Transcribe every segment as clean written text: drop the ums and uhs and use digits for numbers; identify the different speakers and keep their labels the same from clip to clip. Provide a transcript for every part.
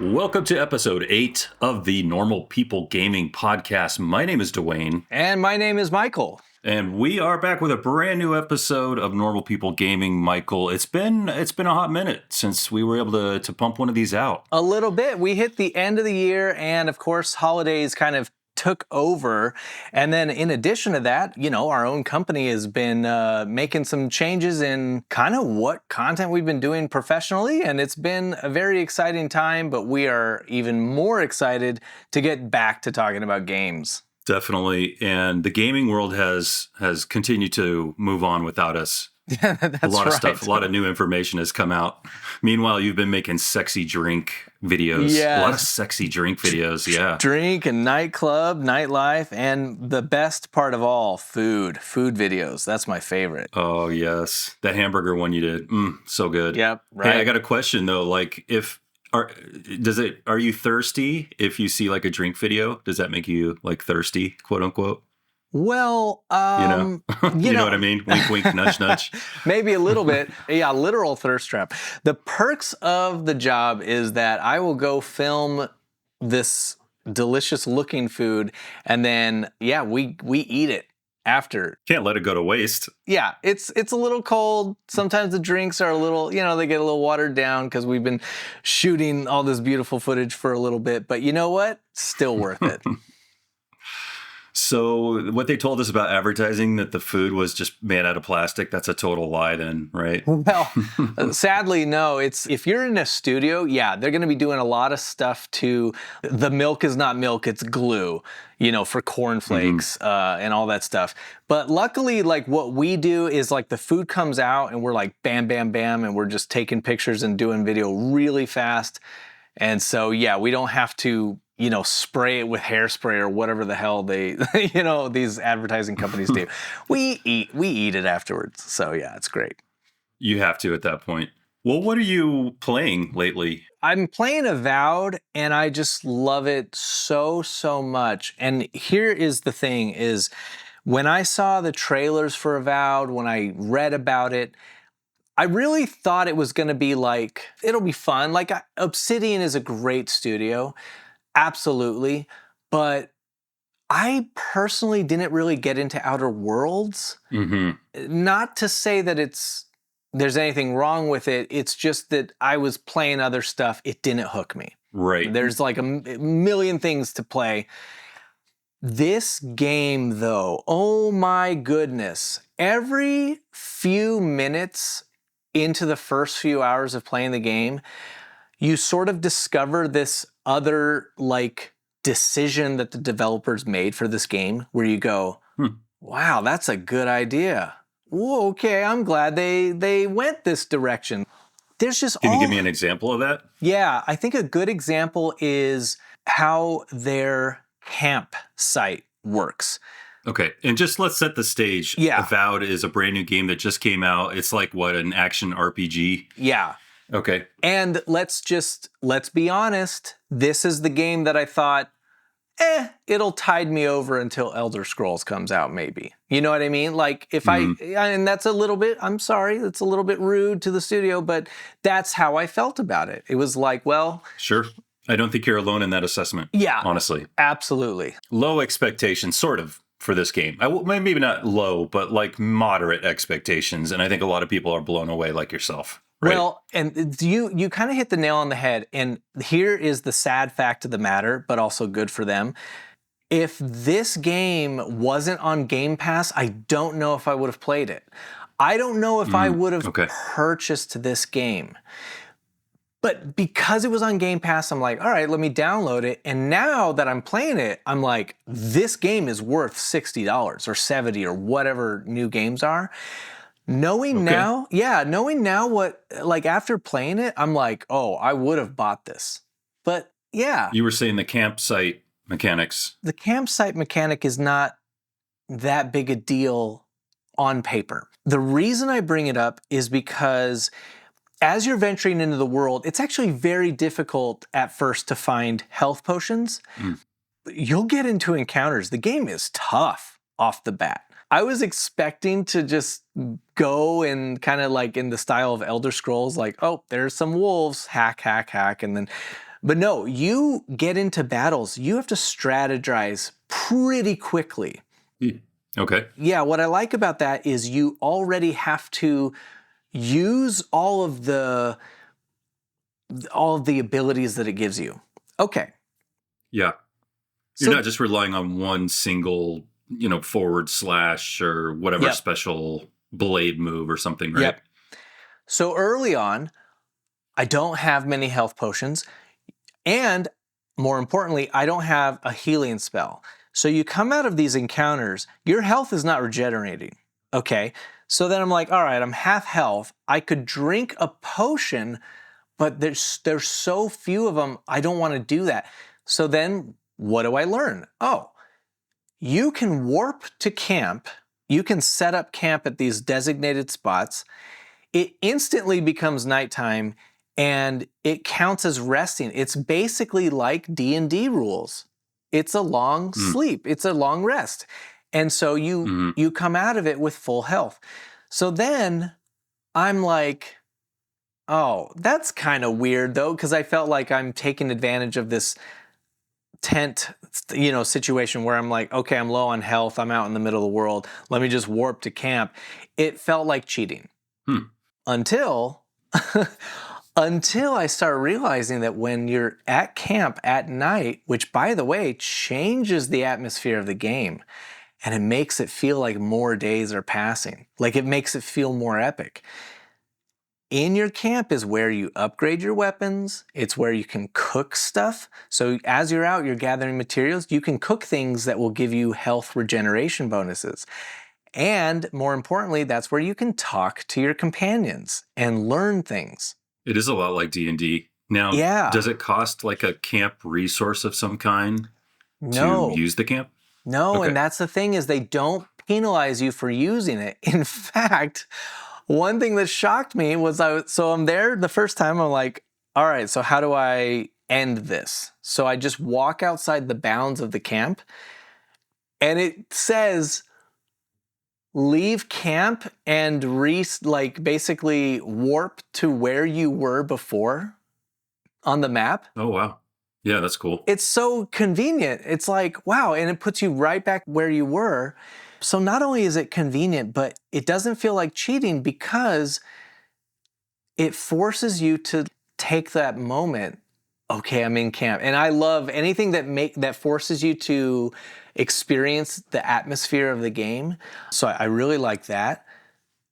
Speaker 1: Welcome to episode 8 of the Normal People Gaming Podcast. My name is Duane.
Speaker 2: And my name is Michael.
Speaker 1: And we are back with a brand new episode of Normal People Gaming. Michael, it's been a hot minute since we were able to pump one of these out.
Speaker 2: A little bit. We hit the end of the year, and of course, holidays kind of took over. And then in addition to that, our own company has been making some changes in kind of what content we've been doing professionally. And it's been a very exciting time, but we are even more excited to get back to talking about games.
Speaker 1: Definitely. And the gaming world has continued to move on without us.
Speaker 2: Yeah, that's
Speaker 1: a lot of
Speaker 2: right.
Speaker 1: stuff, a lot of new information has come out. Meanwhile, you've been making sexy drink videos.
Speaker 2: Yeah.
Speaker 1: A lot of sexy drink videos, yeah.
Speaker 2: Drink and nightclub, nightlife, and the best part of all, food videos. That's my favorite.
Speaker 1: Oh, yes. That hamburger one you did. So good.
Speaker 2: Yep, right.
Speaker 1: Hey, I got a question though. Like are you thirsty if you see like a drink video? Does that make you like thirsty, quote unquote?
Speaker 2: Well,
Speaker 1: you know what I mean? Wink, wink, nudge, nudge.
Speaker 2: Maybe a little bit. Yeah, literal thirst trap. The perks of the job is that I will go film this delicious looking food, and then we eat it after.
Speaker 1: Can't let it go to waste.
Speaker 2: Yeah, it's a little cold. Sometimes the drinks are a little, they get a little watered down because we've been shooting all this beautiful footage for a little bit. But you know what? Still worth it.
Speaker 1: So what they told us about advertising, that the food was just made out of plastic, that's a total lie then, right?
Speaker 2: Well, sadly, no. If you're in a studio, they're going to be doing a lot of stuff to, the milk is not milk, it's glue, for cornflakes and all that stuff. But luckily, like what we do is like the food comes out and we're like bam, bam, bam, and we're just taking pictures and doing video really fast. And so, we don't have to spray it with hairspray or whatever the hell they, these advertising companies do. We eat it afterwards. So it's great.
Speaker 1: You have to at that point. Well, what are you playing lately?
Speaker 2: I'm playing Avowed, and I just love it so, so much. And here is the thing is, when I saw the trailers for Avowed, when I read about it, I really thought it was going to be like, it'll be fun. Like Obsidian is a great studio. Absolutely. But I personally didn't really get into Outer Worlds. Mm-hmm. Not to say that there's anything wrong with it. It's just that I was playing other stuff. It didn't hook me.
Speaker 1: Right.
Speaker 2: There's like a million things to play. This game, though, oh my goodness. Every few minutes into the first few hours of playing the game, you sort of discover this other like decision that the developers made for this game where you go, wow, that's a good idea. Whoa, okay, I'm glad they went this direction. There's just
Speaker 1: Can you give me an example of that?
Speaker 2: Yeah, I think a good example is how their campsite works.
Speaker 1: Okay, and just let's set the stage.
Speaker 2: Yeah.
Speaker 1: Avowed is a brand new game that just came out. It's like, what, an action RPG?
Speaker 2: Yeah.
Speaker 1: Okay.
Speaker 2: And let's be honest, this is the game that I thought, it'll tide me over until Elder Scrolls comes out, maybe. You know what I mean? Like and that's a little bit, I'm sorry, it's a little bit rude to the studio, but that's how I felt about it. It was like, well.
Speaker 1: Sure. I don't think you're alone in that assessment.
Speaker 2: Yeah.
Speaker 1: Honestly.
Speaker 2: Absolutely.
Speaker 1: Low expectations, sort of, for this game. Maybe not low, but like moderate expectations. And I think a lot of people are blown away like yourself. Right.
Speaker 2: Well, and you kind of hit the nail on the head. And here is the sad fact of the matter, but also good for them. If this game wasn't on Game Pass, I don't know if I would have played it. I don't know if I would have purchased this game. But because it was on Game Pass, I'm like, all right, let me download it. And now that I'm playing it, I'm like, this game is worth $60 or $70 or whatever new games are. Knowing now what, like after playing it, I'm like, oh, I would have bought this. But yeah.
Speaker 1: You were saying the campsite mechanics.
Speaker 2: The campsite mechanic is not that big a deal on paper. The reason I bring it up is because as you're venturing into the world, it's actually very difficult at first to find health potions. You'll get into encounters. The game is tough off the bat. I was expecting to just go and kind of like in the style of Elder Scrolls, like, oh, there's some wolves, hack, hack, hack. And then, But no, you get into battles, you have to strategize pretty quickly.
Speaker 1: Okay.
Speaker 2: Yeah, what I like about that is you already have to use all of the abilities that it gives you. Okay.
Speaker 1: Yeah. You're
Speaker 2: So,
Speaker 1: not just relying on one single, forward slash or whatever
Speaker 2: yep.
Speaker 1: special blade move or something, right?
Speaker 2: Yep. So early on, I don't have many health potions, and more importantly, I don't have a healing spell. So you come out of these encounters, your health is not regenerating. Okay. So then I'm like, all right, I'm half health. I could drink a potion, but there's so few of them, I don't want to do that. So then what do I learn? Oh, you can warp to camp. You can set up camp at these designated spots. It instantly becomes nighttime and it counts as resting. It's basically like D&D rules. It's a long sleep. It's a long rest. And so you come out of it with full health. So then I'm like, oh, that's kind of weird though, because I felt like I'm taking advantage of this tent, situation where I'm like, okay, I'm low on health. I'm out in the middle of the world. Let me just warp to camp. It felt like cheating until until I started realizing that when you're at camp at night, which by the way changes the atmosphere of the game, and it makes it feel like more days are passing, like it makes it feel more epic. In your camp is where you upgrade your weapons. It's where you can cook stuff. So as you're out, you're gathering materials. You can cook things that will give you health regeneration bonuses. And more importantly, that's where you can talk to your companions and learn things.
Speaker 1: It is a lot like D&D. Now, does it cost like a camp resource of some kind to use the camp?
Speaker 2: No,
Speaker 1: Okay.
Speaker 2: And that's the thing is they don't penalize you for using it. In fact, one thing that shocked me was I'm there the first time, I'm like, all right, so how do I end this? So I just walk outside the bounds of the camp and it says, leave camp and basically warp to where you were before on the map.
Speaker 1: Oh, wow. Yeah, that's cool.
Speaker 2: It's so convenient. It's like, wow, and it puts you right back where you were. So not only is it convenient, but it doesn't feel like cheating because it forces you to take that moment. Okay, I'm in camp. And I love anything that forces you to experience the atmosphere of the game. So I really like that.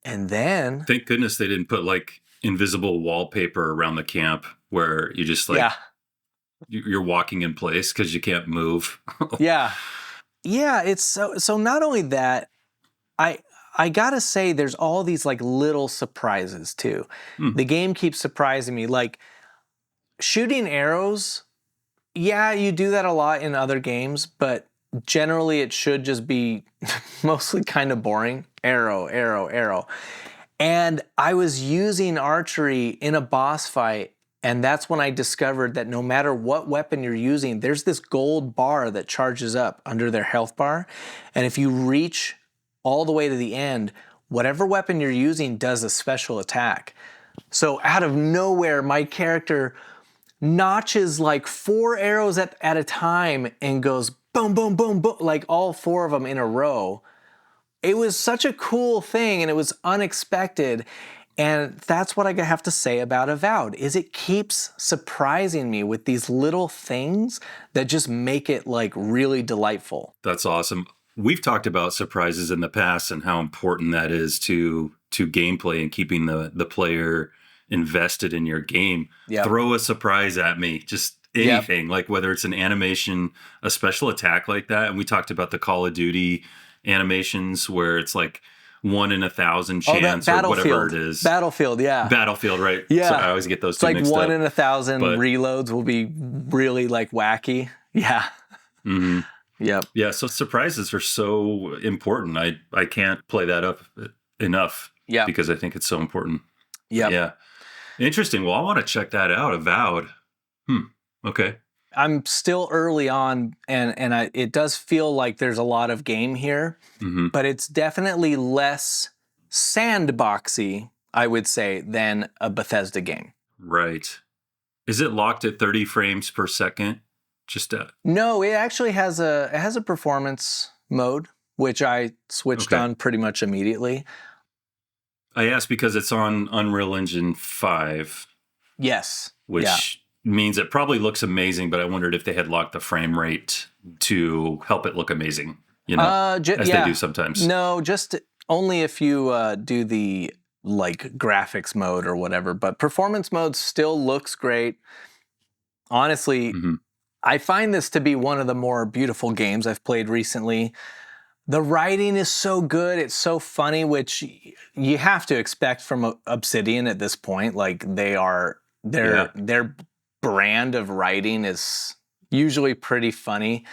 Speaker 2: And then
Speaker 1: thank goodness they didn't put like invisible wallpaper around the camp where you just like you're walking in place because you can't move.
Speaker 2: Yeah, it's so not only that, I gotta say there's all these like little surprises too. The game keeps surprising me, like shooting arrows. Yeah, you do that a lot in other games, but generally it should just be mostly kind of boring. Arrow, arrow, arrow. And I was using archery in a boss fight, and that's when I discovered that no matter what weapon you're using, there's this gold bar that charges up under their health bar. And if you reach all the way to the end, whatever weapon you're using does a special attack. So out of nowhere, my character notches like 4 arrows at a time and goes boom, boom, boom, boom, like all 4 of them in a row. It was such a cool thing and it was unexpected. And that's what I have to say about Avowed, is it keeps surprising me with these little things that just make it like really delightful.
Speaker 1: That's awesome. We've talked about surprises in the past and how important that is to gameplay and keeping the player invested in your game.
Speaker 2: Yep.
Speaker 1: Throw a surprise at me, just anything, like whether it's an animation, a special attack like that. And we talked about the Call of Duty animations where it's like 1 in 1,000 chance or whatever it is.
Speaker 2: Battlefield, yeah.
Speaker 1: Battlefield, right?
Speaker 2: Yeah.
Speaker 1: So I always get those
Speaker 2: it's
Speaker 1: two
Speaker 2: like
Speaker 1: mixed up.
Speaker 2: 1 in 1,000 reloads will be really like wacky. Yeah.
Speaker 1: Mm-hmm.
Speaker 2: Yep.
Speaker 1: Yeah, so surprises are so important. I can't play that up enough because I think it's so important. Yeah. Interesting. Well, I want to check that out. Avowed. Okay.
Speaker 2: I'm still early on, and it does feel like there's a lot of game here, but it's definitely less sandboxy, I would say, than a Bethesda game.
Speaker 1: Right. Is it locked at 30 frames per second? Just
Speaker 2: No, it actually has a performance mode, which I switched on pretty much immediately.
Speaker 1: I asked because it's on Unreal Engine 5.
Speaker 2: Yes.
Speaker 1: Which means it probably looks amazing, but I wondered if they had locked the frame rate to help it look amazing, as they do sometimes.
Speaker 2: No, just only if you do the like graphics mode or whatever, but performance mode still looks great. Honestly, I find this to be one of the more beautiful games I've played recently. The writing is so good, it's so funny, which you have to expect from Obsidian at this point. Like their brand of writing is usually pretty funny.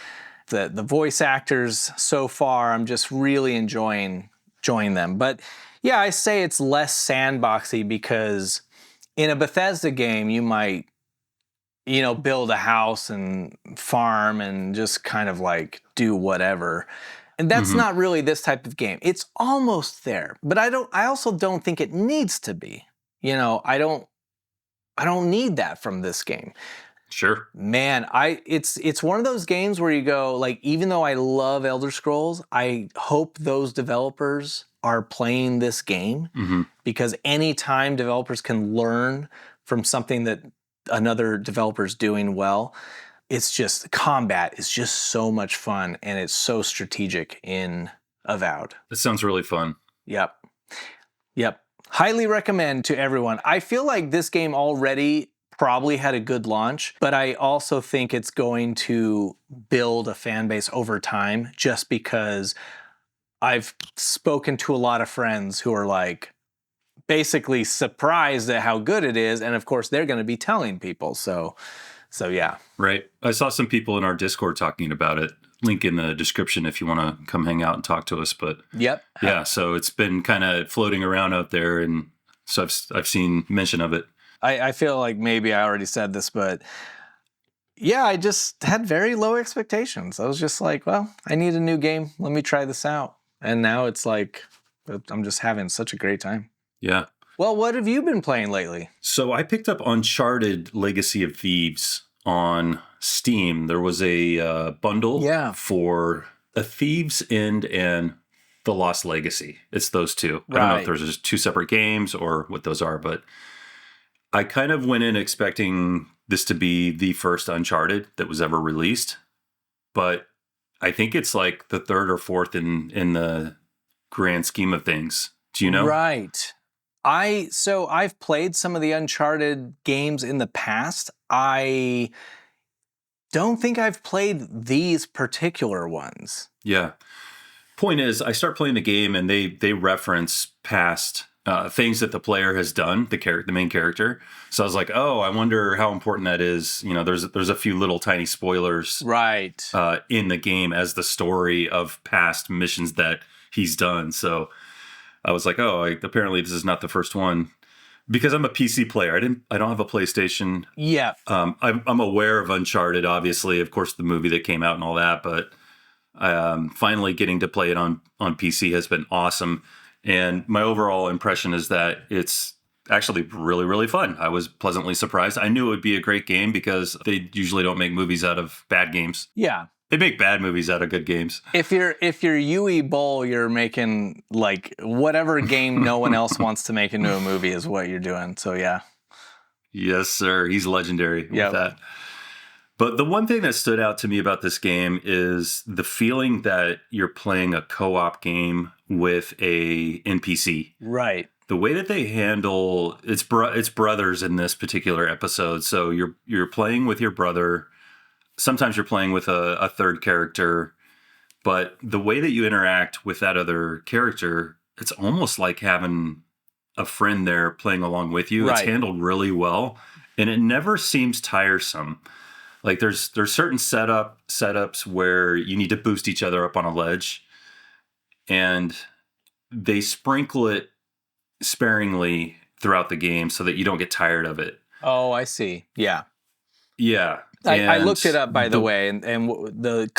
Speaker 2: The voice actors so far, I'm just really enjoying them. But yeah, I say it's less sandboxy because in a Bethesda game, you might, build a house and farm and just kind of like do whatever. And that's not really this type of game. It's almost there, but I also don't think it needs to be. I don't need that from this game.
Speaker 1: Sure.
Speaker 2: Man, it's one of those games where you go, like, even though I love Elder Scrolls, I hope those developers are playing this game because anytime developers can learn from something that another developer's doing well, it's just, combat is just so much fun and it's so strategic in Avowed.
Speaker 1: It sounds really fun.
Speaker 2: Yep. Highly recommend to everyone. I feel like this game already probably had a good launch, but I also think it's going to build a fan base over time just because I've spoken to a lot of friends who are like basically surprised at how good it is, and of course they're going to be telling people. So yeah.
Speaker 1: Right. I saw some people in our Discord talking about it. Link in the description if you want to come hang out and talk to us. But yeah, so it's been kind of floating around out there, and so I've seen mention of it.
Speaker 2: I feel like maybe I already said this, but yeah, I just had very low expectations. I was just like, well, I need a new game. Let me try this out. And now it's like, I'm just having such a great time.
Speaker 1: Yeah.
Speaker 2: Well, what have you been playing lately?
Speaker 1: So I picked up Uncharted Legacy of Thieves on Steam. There was a bundle for A Thieves End and The Lost Legacy. It's those two. I don't know if there's just two separate games or what those are, but I kind of went in expecting this to be the first Uncharted that was ever released, but I think it's like the third or fourth in the grand scheme of things. Do you know?
Speaker 2: Right. So I've played some of the Uncharted games in the past. I don't think I've played these particular ones.
Speaker 1: Yeah. Point is, I start playing the game and they reference past things that the player has done, the main character. So I was like, oh, I wonder how important that is. There's a few little tiny spoilers in the game as the story of past missions that he's done. So I was like, oh, apparently this is not the first one. Because I'm a PC player, I don't have a PlayStation.
Speaker 2: Yeah.
Speaker 1: I'm aware of Uncharted, obviously, of course, the movie that came out and all that. But finally getting to play it on PC has been awesome. And my overall impression is that it's actually really, really fun. I was pleasantly surprised. I knew it would be a great game because they usually don't make movies out of bad games.
Speaker 2: Yeah.
Speaker 1: They make bad movies out of good games.
Speaker 2: If you're Yui Boll, you're making like whatever game no one else wants to make into a movie is what you're doing. So yeah.
Speaker 1: Yes, sir. He's legendary with that. But the one thing that stood out to me about this game is the feeling that you're playing a co-op game with a NPC.
Speaker 2: Right.
Speaker 1: The way that they handle it's brothers in this particular episode. So you're playing with your brother. Sometimes you're playing with a third character, but the way that you interact with that other character, it's almost like having a friend there playing along with you. Right. It's handled really well, and it never seems tiresome. Like there's certain setups where you need to boost each other up on a ledge, and they sprinkle it sparingly throughout the game so that you don't get tired of it.
Speaker 2: Oh, I see. Yeah.
Speaker 1: Yeah.
Speaker 2: I looked it up, by the way, and the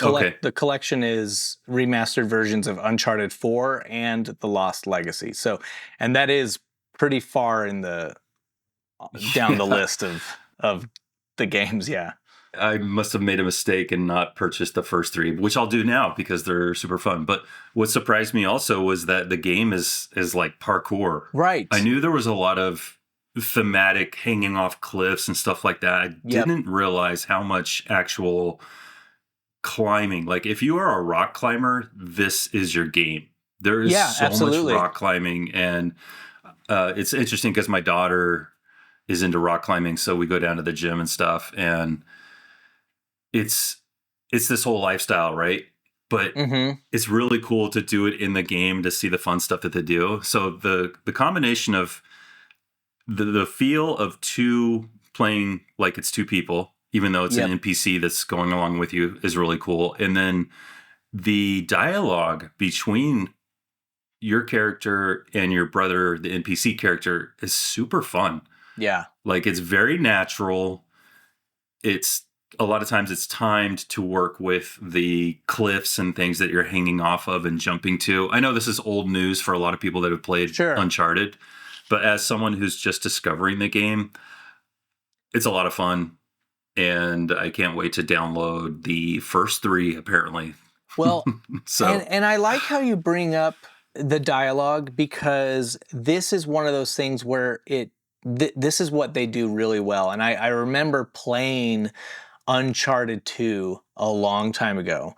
Speaker 2: collection is remastered versions of Uncharted 4 and The Lost Legacy. So, and that is pretty far in the down the list of the games. Yeah.
Speaker 1: I must have made a mistake and not purchased the first 3, which I'll do now because they're super fun. But what surprised me also was that the game is like parkour.
Speaker 2: Right.
Speaker 1: I knew there was a lot of thematic hanging off cliffs and stuff like that. I didn't realize how much actual climbing. Like if you are a rock climber, this is your game. There is so much rock climbing, and it's interesting because my daughter is into rock climbing, so we go down to the gym and stuff, and it's this whole lifestyle, right? But it's really cool to do it in the game to see the fun stuff that they do. So the combination of the feel of 2 playing like it's 2 people, even though it's an NPC that's going along with you, is really cool. And then the dialogue between your character and your brother, the NPC character, is super fun.
Speaker 2: Yeah.
Speaker 1: Like it's very natural. It's a lot of times it's timed to work with the cliffs and things that you're hanging off of and jumping to. I know this is old news for a lot of people that have played Uncharted, but as someone who's just discovering the game, it's a lot of fun. And I can't wait to download the first 3, apparently.
Speaker 2: Well, and I like how you bring up the dialogue, because this is one of those things where this is what they do really well. And I remember playing Uncharted 2 a long time ago.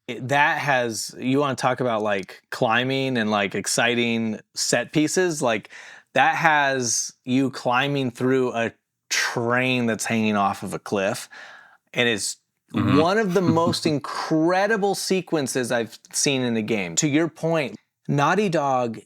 Speaker 2: That has, you want to talk about like climbing and like exciting set pieces, like that has you climbing through a train that's hanging off of a cliff, and it's one of the most incredible sequences I've seen in a game. To your point, Naughty Dog,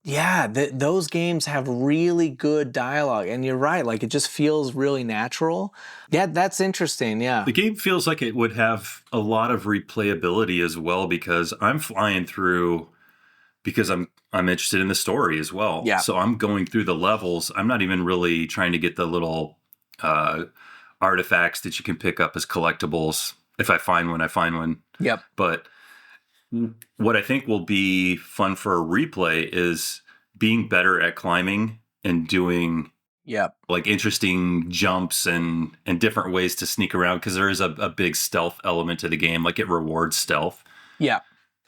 Speaker 2: those games have really good dialogue, and you're right, like it just feels really natural. Yeah, that's interesting. Yeah,
Speaker 1: the game feels like it would have a lot of replayability as well, because I'm flying through, because I'm interested in the story as well. Yeah, so I'm going through the levels. I'm not even really trying to get the little artifacts that you can pick up as collectibles if I find one. Yep. But what I think will be fun for a replay is being better at climbing and doing like interesting jumps and different ways to sneak around, because there is a big stealth element to the game. Like it rewards stealth. Yeah.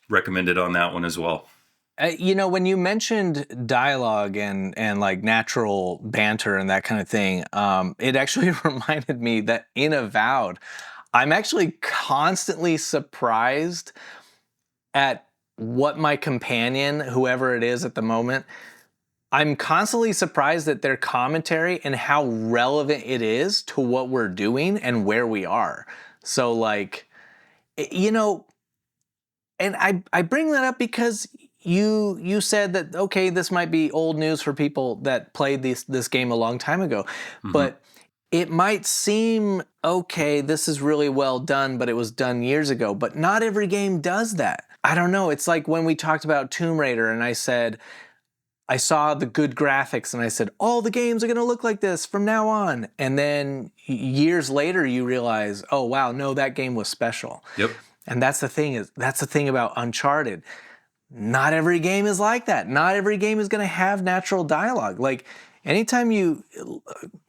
Speaker 1: Recommended on that one as well.
Speaker 2: You know, when you mentioned dialogue and like natural banter and that kind of thing, it actually reminded me that in Avowed, I'm actually constantly surprised at what my companion, whoever it is at the moment, I'm constantly surprised at their commentary and how relevant it is to what we're doing and where we are. So like, you know, and I bring that up because you said that, okay, this might be old news for people that played this game a long time ago, but it might seem, okay, this is really well done, but it was done years ago. But not every game does that. I don't know. It's like when we talked about Tomb Raider and I said, I saw the good graphics and I said, all the games are going to look like this from now on. And then years later, you realize, oh, wow, no, that game was special. Yep. And that's the thing about Uncharted. Not every game is like that. Not every game is going to have natural dialogue. Like anytime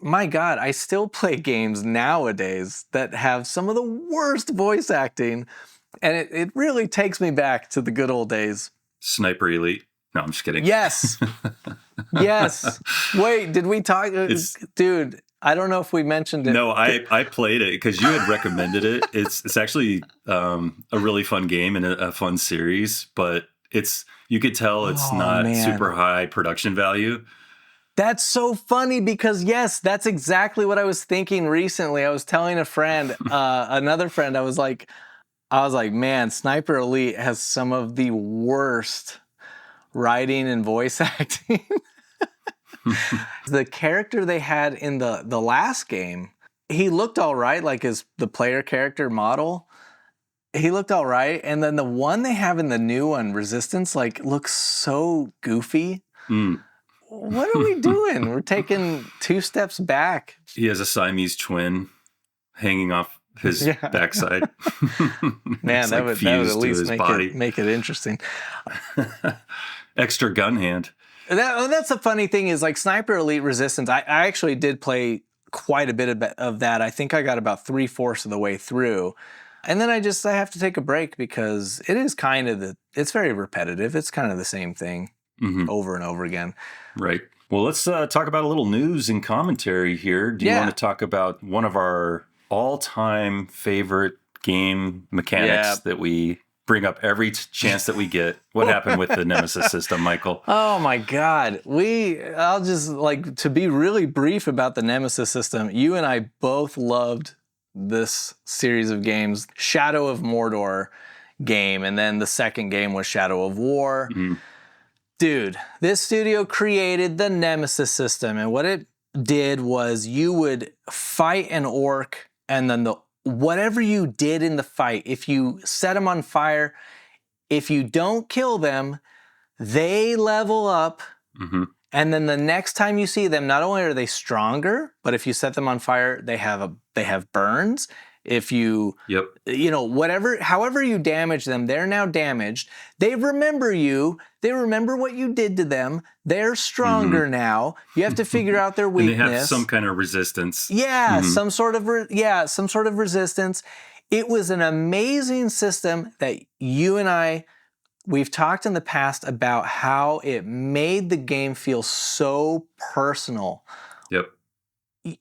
Speaker 2: my God, I still play games nowadays that have some of the worst voice acting. And it really takes me back to the good old days.
Speaker 1: Sniper Elite. No, I'm just kidding.
Speaker 2: Yes. Yes. Wait, did we talk? Dude, I don't know if we mentioned it.
Speaker 1: No, I played it because you had recommended it. It's actually a really fun game and a fun series, but you could tell it's not super high production value.
Speaker 2: That's so funny because, yes, that's exactly what I was thinking recently. I was telling a friend, another friend, I was like, man, Sniper Elite has some of the worst writing and voice acting. The character they had in the last game, he looked all right, like the player character model. He looked all right. And then the one they have in the new one, Resistance, like looks so goofy. What are we doing? We're taking 2 steps back.
Speaker 1: He has a Siamese twin hanging off his backside.
Speaker 2: Man, that would at least make it interesting.
Speaker 1: Extra gun hand.
Speaker 2: That's the funny thing is like Sniper Elite Resistance. I actually did play quite a bit of that. I think I got about 3/4 of the way through. And then I have to take a break because it is kind of it's very repetitive. It's kind of the same thing over and over again.
Speaker 1: Right. Well, let's talk about a little news and commentary here. Do you want to talk about one of our all-time favorite game mechanics that we bring up every chance that we get? What happened with the Nemesis system, Michael?
Speaker 2: Oh my God. I'll just to be really brief about the Nemesis system. You and I both loved this series of games, Shadow of Mordor game, and then the second game was Shadow of War. Dude, this studio created the Nemesis system, and what it did was you would fight an orc, and then whatever you did in the fight, if you set them on fire, if you don't kill them, they level up. And then the next time you see them, not only are they stronger, but if you set them on fire, they have burns. If you, however you damage them, they're now damaged. They remember you. They remember what you did to them. They're stronger now. You have to figure out their weakness.
Speaker 1: And they have some kind of resistance.
Speaker 2: Yeah, some sort of resistance. It was an amazing system that you and I, we've talked in the past about how it made the game feel so personal.
Speaker 1: Yep.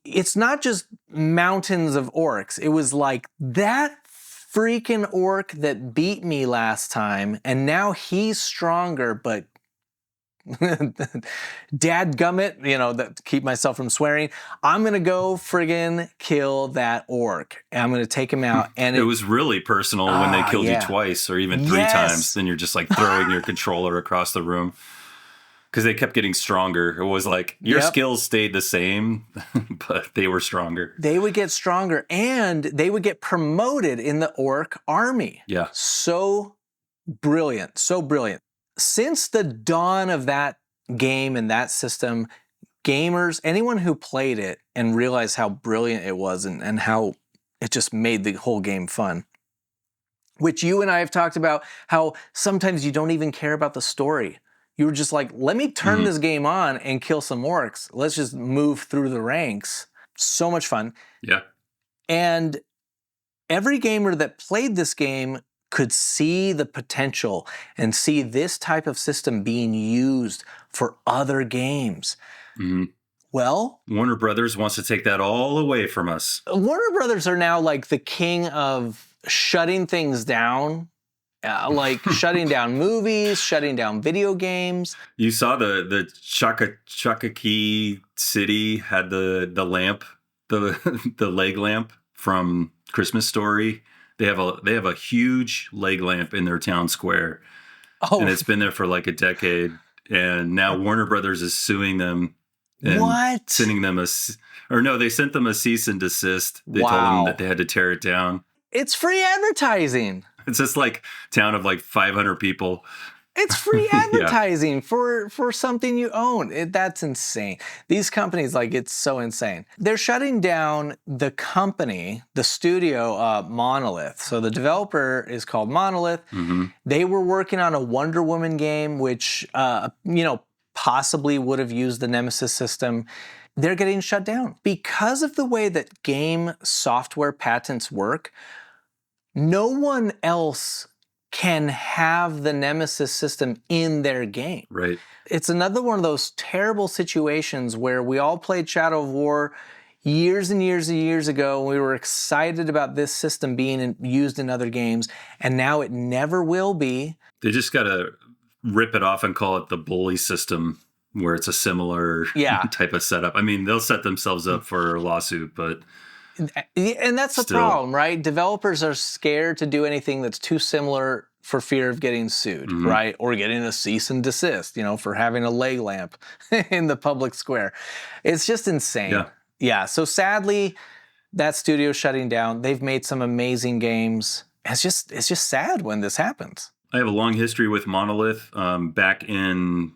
Speaker 2: It's not just mountains of orcs. It was like that freaking orc that beat me last time, and now he's stronger, but dadgummit, keep myself from swearing, I'm going to go friggin' kill that orc. And I'm going to take him out. And
Speaker 1: it was really personal when they killed you twice or even 3 times. Then you're just like throwing your controller across the room. Because they kept getting stronger. It was like your skills stayed the same, but they were stronger.
Speaker 2: They would get stronger, and they would get promoted in the orc army.
Speaker 1: Yeah.
Speaker 2: So brilliant. So brilliant. Since the dawn of that game and that system, gamers, anyone who played it and realized how brilliant it was and how it just made the whole game fun. Which you and I have talked about, how sometimes you don't even care about the story. You were just like, let me turn this game on and kill some orcs. Let's just move through the ranks. So much fun.
Speaker 1: Yeah.
Speaker 2: And every gamer that played this game could see the potential and see this type of system being used for other games. Well,
Speaker 1: Warner Brothers wants to take that all away from us.
Speaker 2: Warner Brothers are now like the king of shutting things down. Shutting down movies, shutting down video games.
Speaker 1: You saw the Chakaki City had the lamp, the leg lamp from Christmas Story. They have a huge leg lamp in their town square, and it's been there for like a decade. And now Warner Brothers is suing them. And sending them they sent them a cease and desist. They told them that they had to tear it down.
Speaker 2: It's free advertising.
Speaker 1: It's just like town of like 500 people.
Speaker 2: It's free advertising for something you own. That's insane. These companies, it's so insane. They're shutting down the company, the studio, Monolith. So the developer is called Monolith. They were working on a Wonder Woman game, which, possibly would have used the Nemesis system. They're getting shut down. Because of the way that game software patents work, no one else can have the Nemesis system in their game.
Speaker 1: Right.
Speaker 2: It's another one of those terrible situations where we all played Shadow of War years and years and years ago, and we were excited about this system being used in other games, and now it never will be.
Speaker 1: They just got to rip it off and call it the bully system, where it's a similar type of setup. I mean, they'll set themselves up for a lawsuit, but...
Speaker 2: And that's the problem, right? Developers are scared to do anything that's too similar for fear of getting sued, right? Or getting a cease and desist, for having a leg lamp in the public square. It's just insane. Yeah. So sadly, that studio's shutting down. They've made some amazing games. It's just sad when this happens.
Speaker 1: I have a long history with Monolith. Back in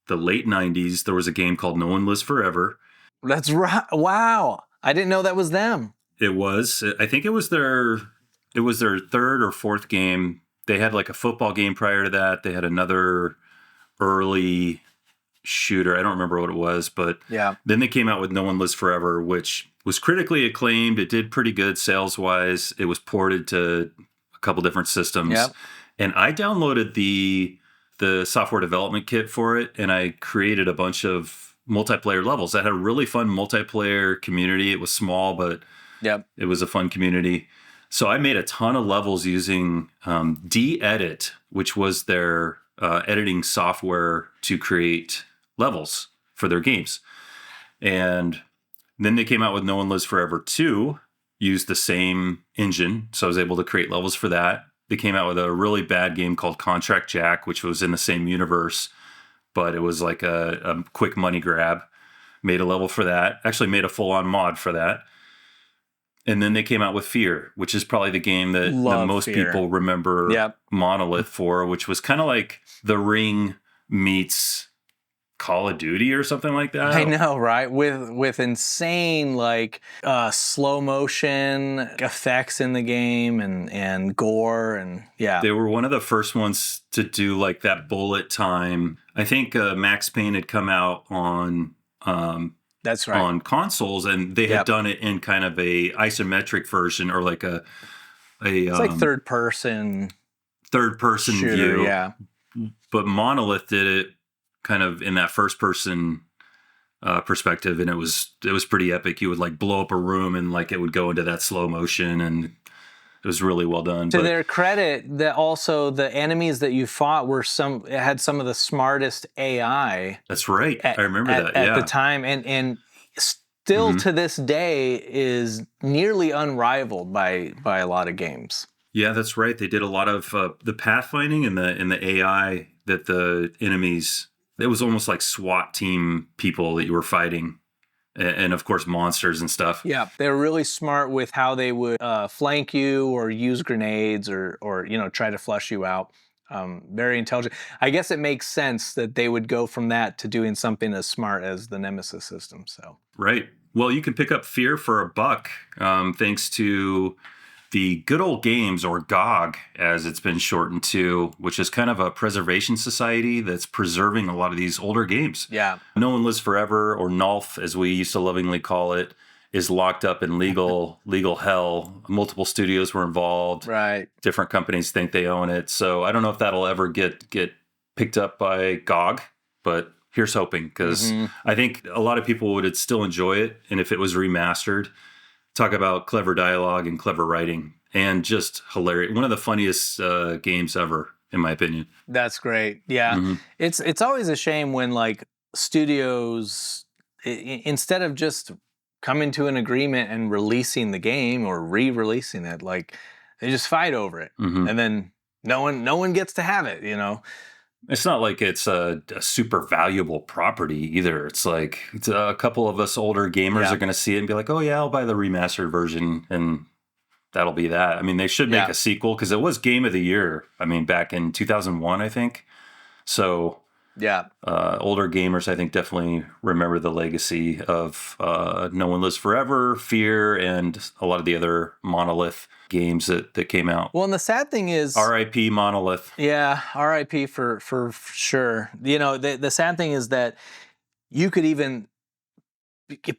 Speaker 1: the late 90s, there was a game called No One Lives Forever.
Speaker 2: That's right. Wow. I didn't know that was them.
Speaker 1: It was. I think it was their third or fourth game. They had like a football game prior to that. They had another early shooter. I don't remember what it was, but
Speaker 2: Yeah.
Speaker 1: then they came out with No One Lives Forever, which was critically acclaimed. It did pretty good sales-wise. It was ported to a couple different systems.
Speaker 2: Yep.
Speaker 1: And I downloaded the software development kit for it, and I created a bunch of multiplayer levels that had a really fun multiplayer community. It was small, but
Speaker 2: Yep.
Speaker 1: it was a fun community. So I made a ton of levels using de-edit, which was their editing software to create levels for their games. And then they came out with No One Lives Forever 2, used the same engine. So I was able to create levels for that. They came out with a really bad game called Contract Jack, which was in the same universe, but it was like a quick money grab. Made a level for that. Actually made a full-on mod for that. And then they came out with Fear, which is probably the game that the most people remember Monolith for, which was kind of like The Ring meets Call of Duty or something like that.
Speaker 2: I know, right? With insane like slow motion effects in the game and gore and
Speaker 1: They were one of the first ones to do like that bullet time. I think Max Payne had come out on
Speaker 2: that's right.
Speaker 1: on consoles, and they had done it in kind of a isometric version or like it's
Speaker 2: like third person shooter,
Speaker 1: view.
Speaker 2: Yeah.
Speaker 1: But Monolith did it kind of in that first person perspective, and it was pretty epic. You would like blow up a room and like it would go into that slow motion, and it was really well done.
Speaker 2: To their credit, that also the enemies that you fought had some of the smartest AI.
Speaker 1: That's right. I remember that
Speaker 2: at the time, and still to this day is nearly unrivaled by a lot of games.
Speaker 1: Yeah, that's right. They did a lot of the pathfinding and the AI that the enemies. It was almost like SWAT team people that you were fighting, and of course monsters and stuff.
Speaker 2: Yeah, they were really smart with how they would flank you or use grenades or try to flush you out. Very intelligent. I guess it makes sense that they would go from that to doing something as smart as the Nemesis system. So
Speaker 1: right. Well, you can pick up Fear for $1, thanks to the Good Old Games, or GOG, as it's been shortened to, which is kind of a preservation society that's preserving a lot of these older games.
Speaker 2: Yeah.
Speaker 1: No One Lives Forever, or NOLF, as we used to lovingly call it, is locked up in legal hell. Multiple studios were involved.
Speaker 2: Right.
Speaker 1: Different companies think they own it. So I don't know if that'll ever get picked up by GOG, but here's hoping, because I think a lot of people would still enjoy it. And if it was remastered, talk about clever dialogue and clever writing and just hilarious. One of the funniest games ever, in my opinion.
Speaker 2: That's great. Yeah. It's always a shame when like studios, instead of just coming to an agreement and releasing the game or re-releasing it, like they just fight over it. And then no one gets to have it,
Speaker 1: It's not like it's a super valuable property either. It's like a couple of us older gamers are going to see it and be like, oh yeah, I'll buy the remastered version, and that'll be that. I mean, they should make a sequel, because it was Game of the Year. I mean, back in 2001, I think. So older gamers, I think, definitely remember the legacy of No One Lives Forever, Fear, and a lot of the other Monolith games that came out.
Speaker 2: Well, and the sad thing is,
Speaker 1: R.I.P. Monolith.
Speaker 2: Yeah, R.I.P. for sure. The sad thing is that you could even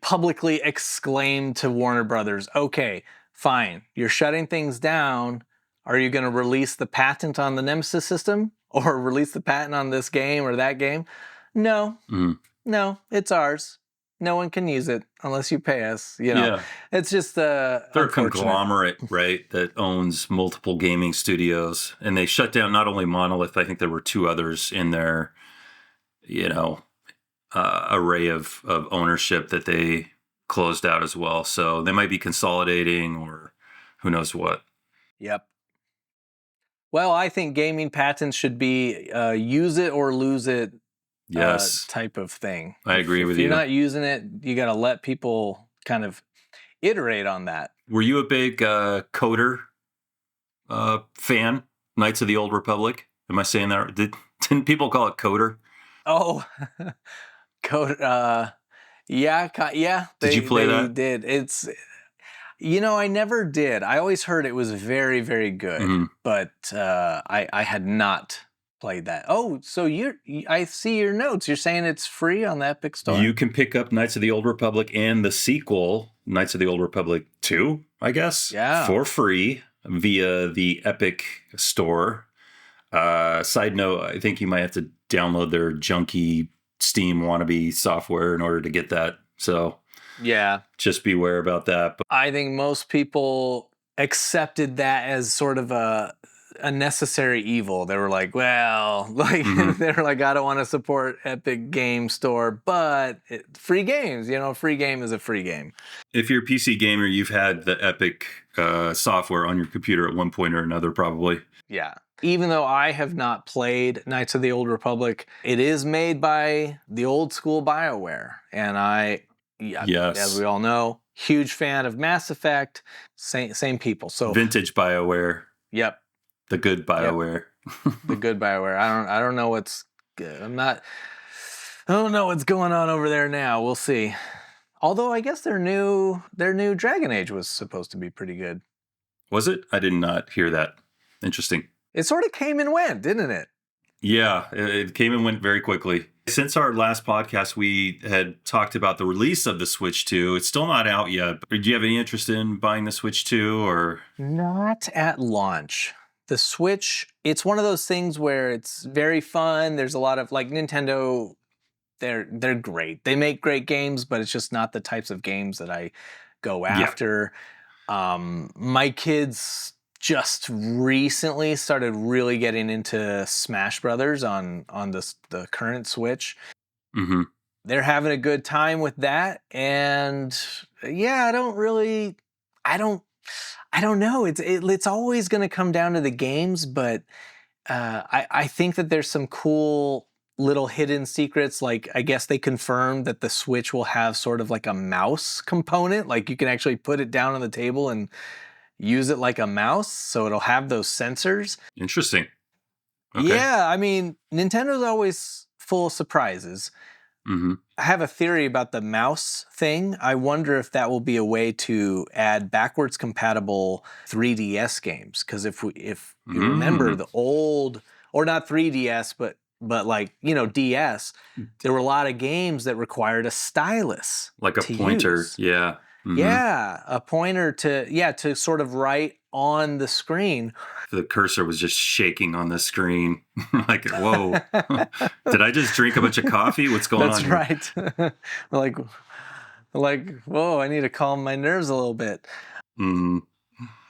Speaker 2: publicly exclaim to Warner Brothers, okay, fine, you're shutting things down. Are you going to release the patent on the Nemesis system or release the patent on this game or that game? No, no, it's ours. No one can use it unless you pay us. It's just
Speaker 1: they're a conglomerate, right, that owns multiple gaming studios, and they shut down not only Monolith. I think there were two others in their, array of ownership that they closed out as well. So they might be consolidating, or who knows what.
Speaker 2: Yep. Well, I think gaming patents should be use it or lose it. Type of thing.
Speaker 1: I agree with
Speaker 2: you. If you're not using it, you got to let people kind of iterate on that.
Speaker 1: Were you a big Coder fan? Knights of the Old Republic? Am I saying that? Didn't people call it Coder?
Speaker 2: Oh, Coder. Yeah.
Speaker 1: Did you play that?
Speaker 2: Did. It's. I never did. I always heard it was very, very good, but I had not played that. Oh, so I see your notes. You're saying it's free on the Epic Store?
Speaker 1: You can pick up Knights of the Old Republic and the sequel, Knights of the Old Republic 2, I guess, for free via the Epic Store. Side note, I think you might have to download their junky Steam wannabe software in order to get that. So
Speaker 2: yeah,
Speaker 1: just beware about that. But
Speaker 2: I think most people accepted that as sort of a necessary evil. They were like, well, like they were like, I don't want to support Epic Game Store, but free games, free game is a free game.
Speaker 1: If you're a PC gamer, you've had the Epic software on your computer at one point or another, probably.
Speaker 2: Yeah. Even though I have not played Knights of the Old Republic, it is made by the old school BioWare. And yes, as we all know, huge fan of Mass Effect, same people. So
Speaker 1: vintage BioWare.
Speaker 2: Yep.
Speaker 1: The good BioWare.
Speaker 2: Yep. The good BioWare. I don't know what's good. I don't know what's going on over there now. We'll see. Although I guess their new Dragon Age was supposed to be pretty good.
Speaker 1: Was it? I did not hear that. Interesting.
Speaker 2: It sort of came and went, didn't it?
Speaker 1: Yeah, it came and went very quickly. Since our last podcast, we had talked about the release of the Switch 2. It's still not out yet. Do you have any interest in buying the Switch 2 or?
Speaker 2: Not at launch. The Switch, it's one of those things where it's very fun. There's a lot of, like, Nintendo, they're great. They make great games, but it's just not the types of games that I go after. Yeah. My kids just recently started really getting into Smash Brothers on the current Switch.
Speaker 1: Mm-hmm.
Speaker 2: They're having a good time with that, and yeah, I don't know. It's always going to come down to the games, but I think that there's some cool little hidden secrets. Like, I guess they confirmed that the Switch will have sort of like a mouse component. Like, you can actually put it down on the table and use it like a mouse, so it'll have those sensors.
Speaker 1: Interesting. Okay.
Speaker 2: Yeah, I mean, Nintendo's always full of surprises.
Speaker 1: Mm-hmm.
Speaker 2: I have a theory about the mouse thing. I wonder if that will be a way to add backwards compatible 3DS games. Because if you remember the old, or not 3DS, but like, DS, there were a lot of games that required a stylus.
Speaker 1: Like a pointer,
Speaker 2: use.
Speaker 1: Yeah. Mm-hmm.
Speaker 2: Yeah, a pointer to sort of write on the screen.
Speaker 1: The cursor was just shaking on the screen. Like, whoa. Did I just drink a bunch of coffee? What's going on here?
Speaker 2: That's right. like, whoa, I need to calm my nerves a little bit.
Speaker 1: Mm.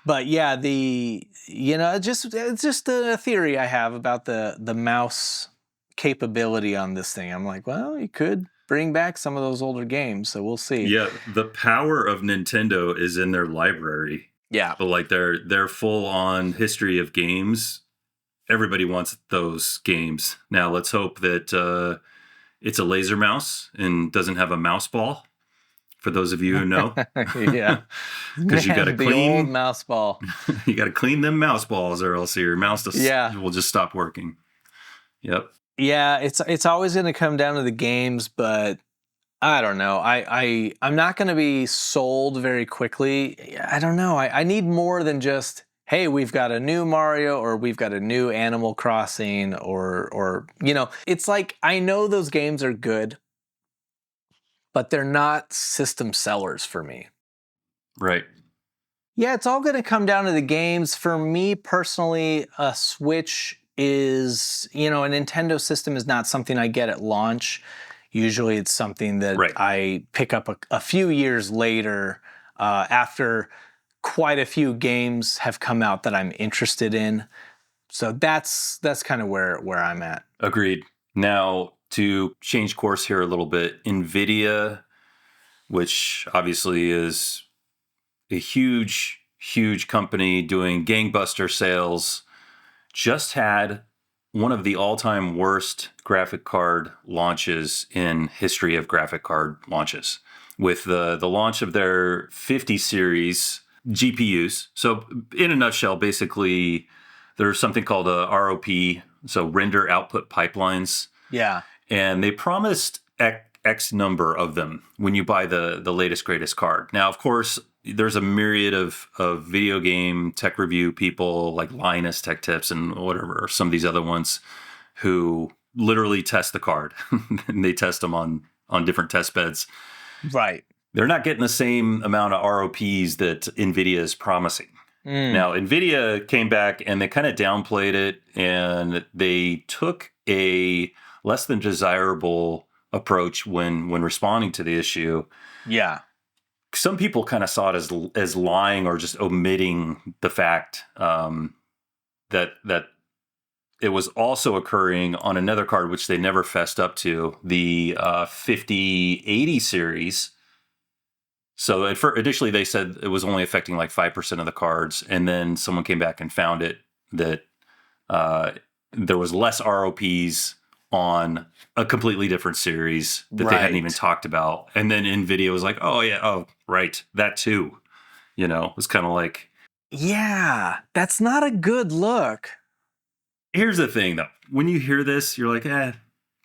Speaker 2: But yeah, it's just a theory I have about the mouse capability on this thing. I'm like, well, you could bring back some of those older games, so we'll see.
Speaker 1: Yeah, the power of Nintendo is in their library.
Speaker 2: Yeah.
Speaker 1: But like their full-on history of games, everybody wants those games. Now, let's hope that it's a laser mouse and doesn't have a mouse ball, for those of you who know.
Speaker 2: Yeah.
Speaker 1: Because you got to clean
Speaker 2: the old mouse ball.
Speaker 1: You got to clean them mouse balls, or else your mouse will just stop working. Yep.
Speaker 2: Yeah, it's always going to come down to the games, but I don't know. I'm not going to be sold very quickly. I don't know. I need more than just, hey, we've got a new Mario, or we've got a new Animal Crossing, or it's like, I know those games are good, but they're not system sellers for me.
Speaker 1: Right.
Speaker 2: Yeah, it's all going to come down to the games. For me personally, a Switch is, a Nintendo system is not something I get at launch. Usually it's something that I pick up a few years later, after quite a few games have come out that I'm interested in. So that's kind of where I'm at. Agreed.
Speaker 1: Now, to change course here a little bit, NVIDIA, which obviously is a huge, huge company doing gangbuster sales, just had one of the all-time worst graphic card launches in history of graphic card launches, with the launch of their 50 series GPUs. So in a nutshell, basically, there's something called a ROP, so render output pipelines.
Speaker 2: Yeah.
Speaker 1: And they promised X number of them when you buy the latest, greatest card. Now, of course, there's a myriad of video game tech review people like Linus Tech Tips and whatever, or some of these other ones, who literally test the card and they test them on different test beds.
Speaker 2: Right.
Speaker 1: They're not getting the same amount of ROPs that NVIDIA is promising. Now, NVIDIA came back and they kind of downplayed it, and they took a less than desirable approach when responding to the issue.
Speaker 2: Yeah.
Speaker 1: Some people kind of saw it as lying or just omitting the fact that it was also occurring on another card, which they never fessed up to, the 5080 series. So initially they said it was only affecting like 5% of the cards, and then someone came back and found it that there was less ROPs on a completely different series that they hadn't even talked about. And then NVIDIA was like, right, that too. You know, it's kind of like...
Speaker 2: Yeah, that's not a good look.
Speaker 1: Here's the thing, though. When you hear this, you're like,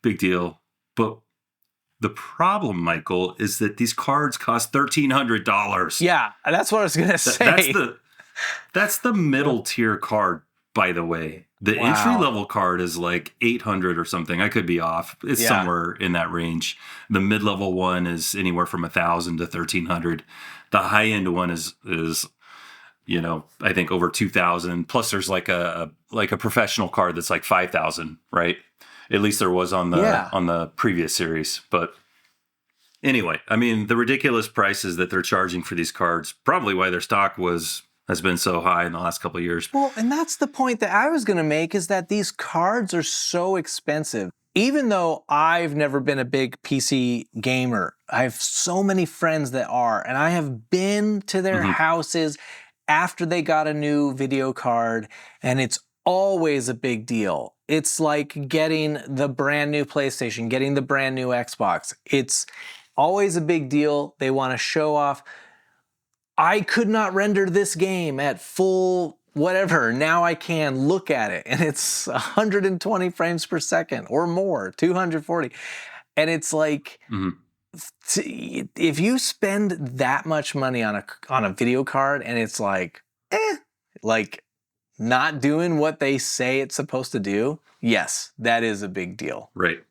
Speaker 1: big deal. But the problem, Michael, is that these cards cost $1,300.
Speaker 2: Yeah, that's what I was going to say.
Speaker 1: That's the middle tier card, by the way. The entry level card is like $800 or something. I could be off. It's somewhere in that range. The mid level one is anywhere from $1,000 to $1,300. The high end one is I think over $2,000. Plus, there's like a professional card that's like $5,000, right? At least there was on the previous series. But anyway, I mean, the ridiculous prices that they're charging for these cards, probably why their stock has been so high in the last couple of years.
Speaker 2: Well, and that's the point that I was going to make, is that these cards are so expensive. Even though I've never been a big PC gamer, I have so many friends that are, and I have been to their houses after they got a new video card, and it's always a big deal. It's like getting the brand new PlayStation, getting the brand new Xbox. It's always a big deal. They want to show off. I could not render this game at full whatever. Now I can look at it, and it's 120 frames per second or more, 240. And it's like, if you spend that much money on a video card and it's like not doing what they say it's supposed to do, yes, that is a big deal.
Speaker 1: Right.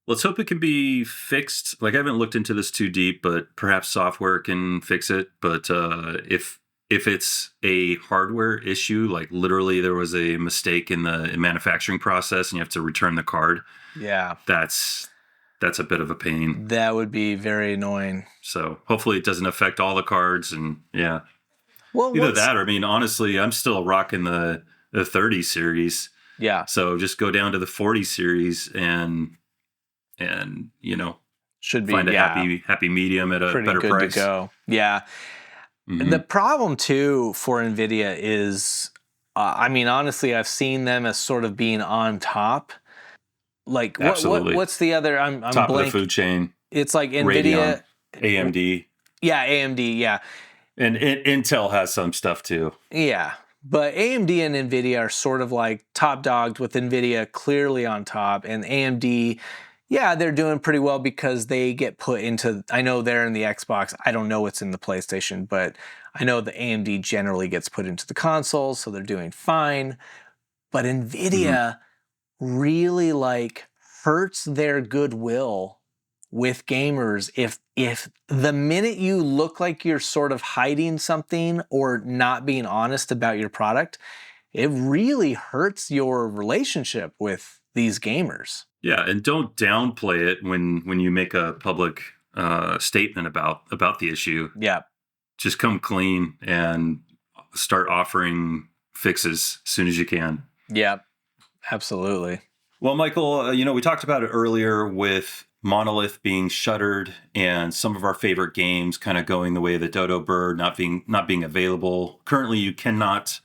Speaker 1: Let's hope it can be fixed. Like, I haven't looked into this too deep, but perhaps software can fix it. But if it's a hardware issue, like literally there was a mistake in the manufacturing process and you have to return the card, that's a bit of a pain.
Speaker 2: That would be very annoying.
Speaker 1: So hopefully it doesn't affect all the cards, and well, either that or, I mean, honestly, I'm still rocking the 30 series.
Speaker 2: Yeah.
Speaker 1: So just go down to the 40 series and
Speaker 2: should be
Speaker 1: find a happy medium at a
Speaker 2: pretty
Speaker 1: better
Speaker 2: good
Speaker 1: price.
Speaker 2: To go. Yeah. The problem too for NVIDIA is, I mean, honestly, I've seen them as sort of being on top. Like, what's the other? I'm
Speaker 1: top of the food chain.
Speaker 2: It's like NVIDIA,
Speaker 1: Radeon, AMD.
Speaker 2: Yeah, AMD. Yeah,
Speaker 1: and Intel has some stuff too.
Speaker 2: Yeah, but AMD and NVIDIA are sort of like top dogs, with NVIDIA clearly on top, and AMD. Yeah, they're doing pretty well because they get put into, I know they're in the Xbox. I don't know what's in the PlayStation, but I know the AMD generally gets put into the consoles, so they're doing fine. But NVIDIA really hurts their goodwill with gamers if the minute you look like you're sort of hiding something or not being honest about your product, it really hurts your relationship with these gamers.
Speaker 1: Yeah, and don't downplay it when you make a public statement about the issue.
Speaker 2: Yeah.
Speaker 1: Just come clean and start offering fixes as soon as you can.
Speaker 2: Yeah, absolutely.
Speaker 1: Well, Michael, we talked about it earlier with Monolith being shuttered and some of our favorite games kind of going the way of the dodo bird, not being available. Currently, you cannot